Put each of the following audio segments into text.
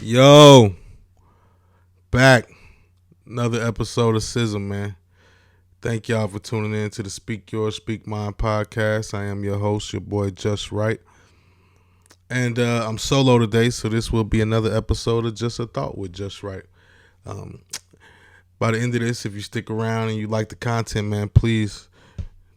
Yo, back. Another episode of S.Y.S.M, man. Thank y'all for tuning in to the Speak Yours, Speak Mine podcast. I am your host, your boy Just Right. And I'm solo today, so this will be another episode of Just a Thought with Just Right. By the end of this, if you stick around and you like the content, man, please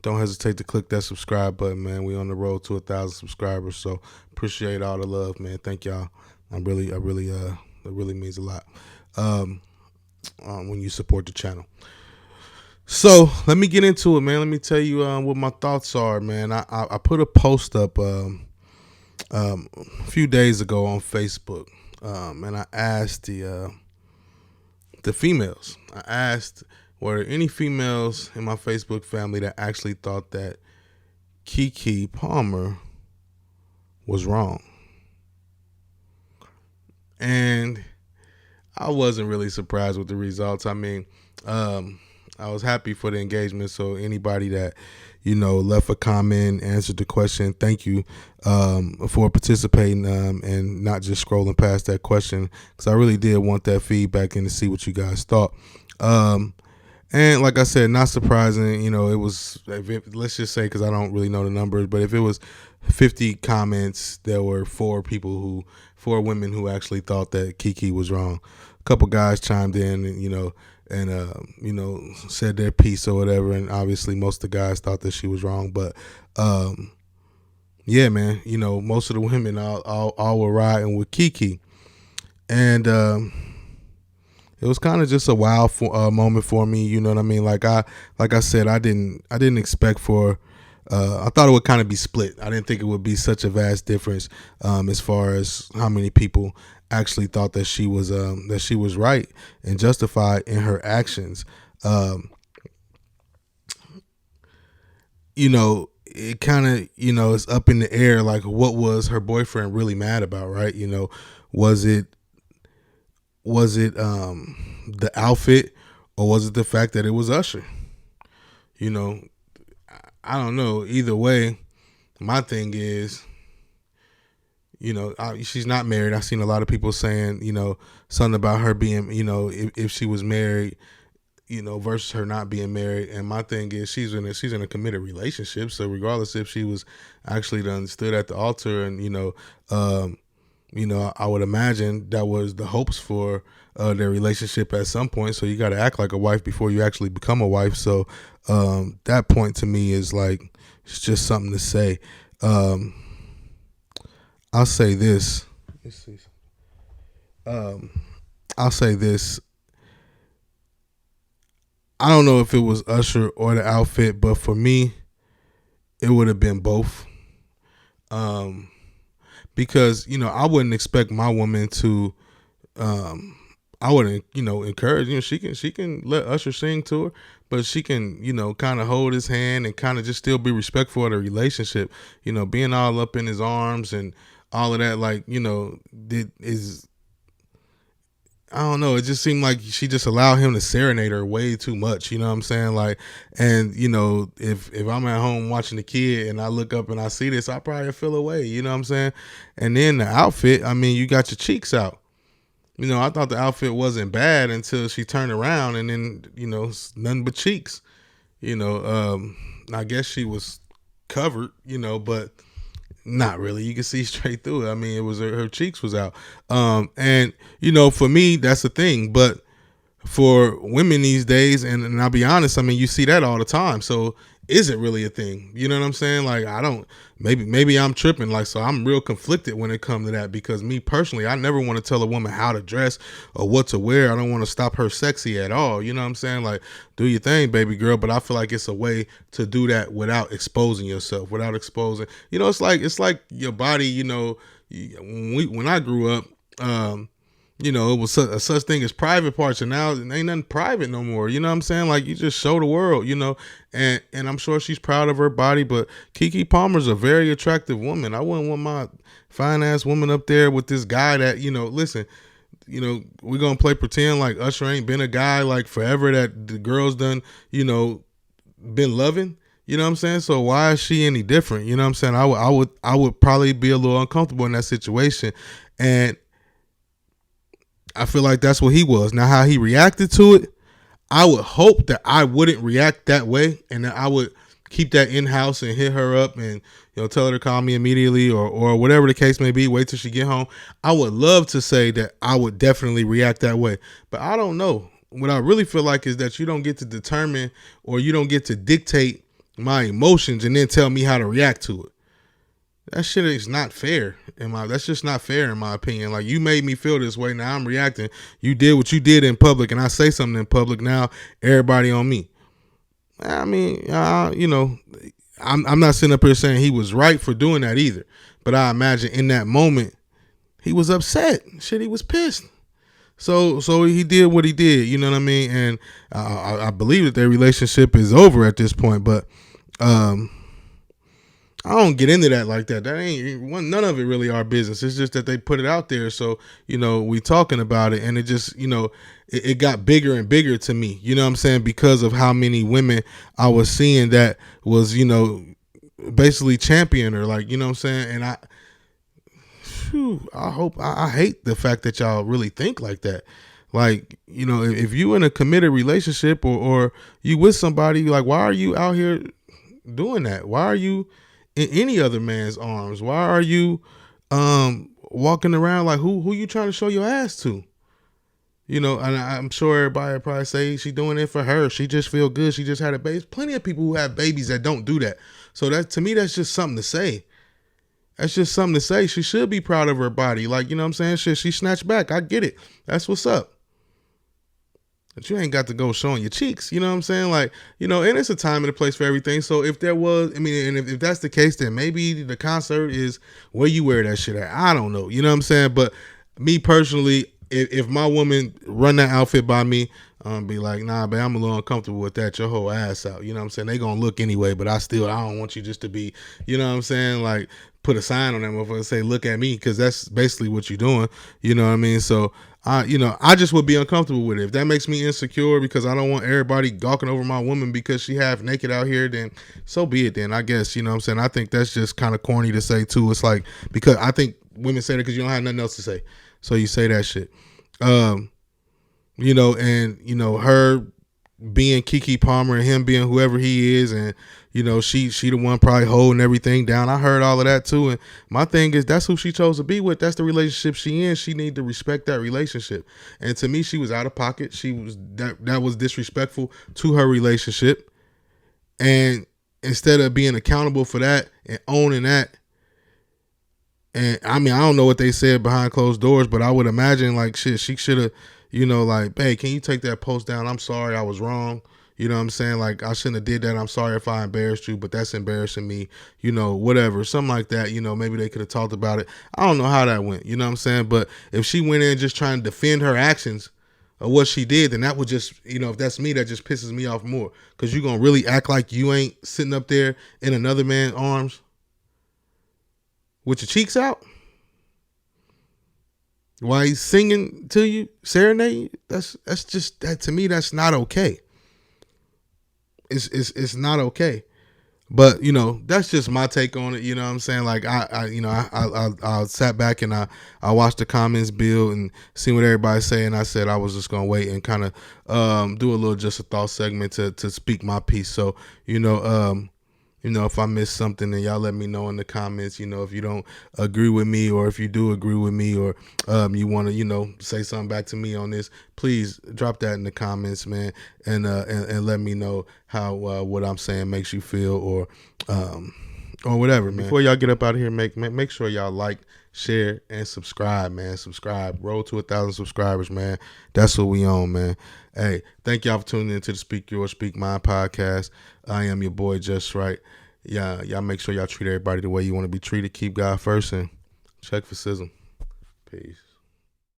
don't hesitate to click that subscribe button, man. We on the road to 1,000 subscribers, so appreciate all the love, man. Thank y'all. It really means a lot when you support the channel. So let me get into it, man. Let me tell you what my thoughts are, man. I put a post up a few days ago on Facebook, and I asked the females. I asked, were there any females in my Facebook family that actually thought that Keke Palmer was wrong? And I wasn't really surprised with the results. I mean, I was happy for the engagement. So anybody that, left a comment, answered the question, thank you for participating and not just scrolling past that question, because I really did want that feedback and to see what you guys thought. And like I said, not surprising, it was, let's just say, because I don't really know the numbers, but if it was 50 comments, there were four women who actually thought that Keke was wrong. A couple guys chimed in, and said their piece or whatever, and obviously most of the guys thought that she was wrong. But yeah, man, most of the women all were riding with Keke, and it was kind of just a wow moment for me. You know what I mean? Like I said, I didn't expect for. I thought it would kind of be split. I didn't think it would be such a vast difference as far as how many people actually thought that she was right and justified in her actions. It kind of is up in the air. Like, what was her boyfriend really mad about? Right? Was it the outfit, or was it the fact that it was Usher? I don't know. Either way, my thing is, she's not married. I've seen a lot of people saying, something about her being, if she was married, versus her not being married. And my thing is, she's in a committed relationship. So regardless if she was actually done stood at the altar and, I would imagine that was the hopes for their relationship at some point. So you got to act like a wife before you actually become a wife. So that point to me is like, it's just something to say. I'll say this. Let's see. I'll say this. I don't know if it was Usher or the outfit, but for me, it would have been both. Because, I wouldn't expect my woman to, I wouldn't, encourage, she can let Usher sing to her, but she can, kind of hold his hand and kind of just still be respectful of the relationship, being all up in his arms and all of that, like, I don't know. It just seemed like she just allowed him to serenade her way too much. You know what I'm saying? Like, and if I'm at home watching the kid and I look up and I see this, I probably feel away. You know what I'm saying? And then the outfit, I mean, you got your cheeks out. I thought the outfit wasn't bad until she turned around and then, it's nothing but cheeks. I guess she was covered, but not really. You can see straight through it. I mean, it was her cheeks was out. And for me, that's the thing. But for women these days, and I'll be honest, I mean, you see that all the time. So is it really a thing? You know what I'm saying? Like, I don't, maybe I'm tripping. Like, so I'm real conflicted when it comes to that, because me personally, I never want to tell a woman how to dress or what to wear. I don't want to stop her sexy at all. You know what I'm saying? Like, do your thing, baby girl. But I feel like it's a way to do that without exposing yourself, without exposing, it's like your body, when I grew up, it was a such thing as private parts, and now ain't nothing private no more. You know what I'm saying? Like, you just show the world, and I'm sure she's proud of her body, but Keke Palmer's a very attractive woman. I wouldn't want my fine ass woman up there with this guy that, listen, we're going to play pretend like Usher ain't been a guy like forever that the girls done, been loving. You know what I'm saying? So why is she any different? You know what I'm saying? I would probably be a little uncomfortable in that situation. And I feel like that's what he was. Now how he reacted to it, I would hope that I wouldn't react that way and that I would keep that in house and hit her up and tell her to call me immediately or whatever the case may be. Wait till she get home. I would love to say that I would definitely react that way, but I don't know. What I really feel like is that you don't get to determine or you don't get to dictate my emotions and then tell me how to react to it. That shit is not fair. That's just not fair in my opinion. Like, you made me feel this way. Now I'm reacting. You did what you did in public, and I say something in public. Now everybody on me. I mean, I'm not sitting up here saying he was right for doing that either. But I imagine in that moment he was upset. Shit, he was pissed. So he did what he did. You know what I mean? And I believe that their relationship is over at this point. But I don't get into that like that. That ain't none of it really our business. It's just that they put it out there. So, we talking about it, and it just, it got bigger and bigger to me. You know what I'm saying? Because of how many women I was seeing that was, basically champion her. Like, you know what I'm saying? And I hate the fact that y'all really think like that. Like, if you in a committed relationship or you with somebody, like, why are you out here doing that? Why are you in any other man's arms? Why are you walking around like who you trying to show your ass to? And I'm sure everybody probably say she doing it for her. She just feel good. She just had a baby. There's plenty of people who have babies that don't do that. So that, to me, that's just something to say. That's just something to say. She should be proud of her body. Like, you know what I'm saying? Shit, she snatched back. I get it. That's what's up. But you ain't got to go showing your cheeks. You know what I'm saying? Like, and it's a time and a place for everything. So if there was, and if that's the case, then maybe the concert is where you wear that shit at. I don't know. You know what I'm saying? But me personally, if my woman run that outfit by me, be like, nah, babe, I'm a little uncomfortable with that. Your whole ass out. You know what I'm saying? They gonna look anyway, but I don't want you just to be, you know what I'm saying? Like, put a sign on that motherfucker and say, look at me, because that's basically what you're doing. You know what I mean? So I just would be uncomfortable with it. If that makes me insecure because I don't want everybody gawking over my woman because she half naked out here, then so be it then, I guess. You know what I'm saying? I think that's just kind of corny to say too. It's like, because I think women say that because you don't have nothing else to say. So you say that shit. Her being Keke Palmer and him being whoever he is, and she the one probably holding everything down. I heard all of that too, and my thing is that's who she chose to be with. That's the relationship she in. She need to respect that relationship. And to me, she was out of pocket. She was that was disrespectful to her relationship. And instead of being accountable for that and owning that, and I mean, I don't know what they said behind closed doors, but I would imagine like shit, she should have, like, hey, can you take that post down? I'm sorry, I was wrong. You know what I'm saying? Like, I shouldn't have did that. I'm sorry if I embarrassed you, but that's embarrassing me, whatever. Something like that, maybe they could have talked about it. I don't know how that went, you know what I'm saying? But if she went in just trying to defend her actions of what she did, then that would just, if that's me, that just pisses me off more. Because you're going to really act like you ain't sitting up there in another man's arms with your cheeks out while he's singing to you, serenade. That's just, that to me, that's not okay. It's not okay. But that's just my take on it. You know what I'm saying? Like I sat back and I watched the comments build and see what everybody's saying. I said I was just gonna wait and kind of do a little just a thought segment to speak my piece. So if I missed something, then y'all let me know in the comments. If you don't agree with me, or if you do agree with me, or you want to, say something back to me on this, please drop that in the comments, man, and let me know how what I'm saying makes you feel, or whatever, man. Before y'all get up out of here, make sure y'all like, share, and subscribe, man. Subscribe. Roll to 1,000 subscribers, man. That's what we on, man. Hey, thank y'all for tuning in to the Speak Yours, Speak Mine podcast. I am your boy, Just Right. Yeah, y'all make sure y'all treat everybody the way you want to be treated. Keep God first and check for S.Y.S.M. Peace.